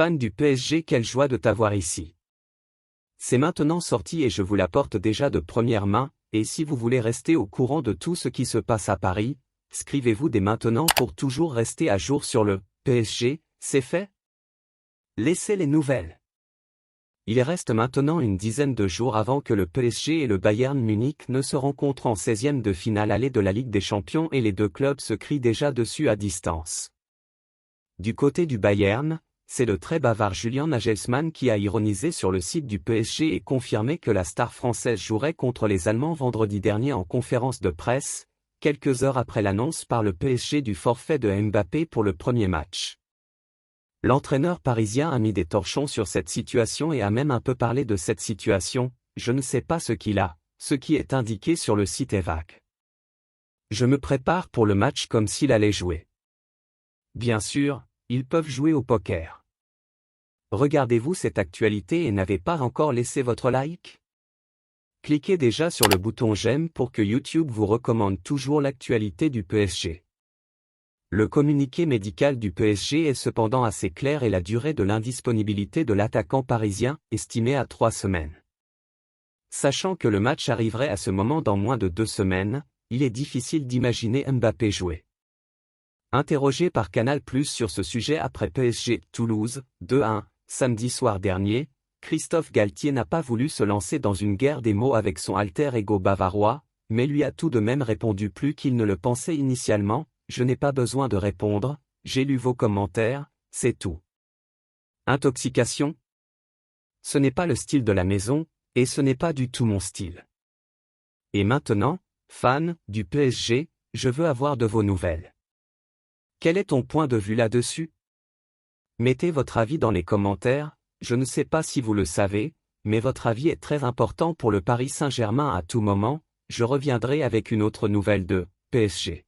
Fan du PSG, quelle joie de t'avoir ici. C'est maintenant sorti et je vous l'apporte déjà de première main, et si vous voulez rester au courant de tout ce qui se passe à Paris, inscrivez-vous dès maintenant pour toujours rester à jour sur le PSG, c'est fait? Laissez les nouvelles. Il reste maintenant une dizaine de jours avant que le PSG et le Bayern Munich ne se rencontrent en 16e de finale aller de la Ligue des Champions et les deux clubs se crient déjà dessus à distance. Du côté du Bayern, c'est le très bavard Julian Nagelsmann qui a ironisé sur le site du PSG et confirmé que la star française jouerait contre les Allemands vendredi dernier en conférence de presse, quelques heures après l'annonce par le PSG du forfait de Mbappé pour le premier match. L'entraîneur parisien a mis des torchons sur cette situation et a même un peu parlé de cette situation, je ne sais pas ce qu'il a, ce qui est indiqué sur le site est vague. Je me prépare pour le match comme s'il allait jouer. Bien sûr, ils peuvent jouer au poker. Regardez-vous cette actualité et n'avez pas encore laissé votre like? Cliquez déjà sur le bouton j'aime pour que YouTube vous recommande toujours l'actualité du PSG. Le communiqué médical du PSG est cependant assez clair et la durée de l'indisponibilité de l'attaquant parisien estimée à 3 semaines. Sachant que le match arriverait à ce moment dans moins de 2 semaines, il est difficile d'imaginer Mbappé jouer. Interrogé par Canal+ sur ce sujet après PSG Toulouse 2-1, samedi soir dernier, Christophe Galtier n'a pas voulu se lancer dans une guerre des mots avec son alter ego bavarois, mais lui a tout de même répondu plus qu'il ne le pensait initialement, « Je n'ai pas besoin de répondre, j'ai lu vos commentaires, c'est tout. » Intoxication? Ce n'est pas le style de la maison, et ce n'est pas du tout mon style. Et maintenant, fan du PSG, je veux avoir de vos nouvelles. Quel est ton point de vue là-dessus? Mettez votre avis dans les commentaires, je ne sais pas si vous le savez, mais votre avis est très important pour le Paris Saint-Germain à tout moment, je reviendrai avec une autre nouvelle de PSG.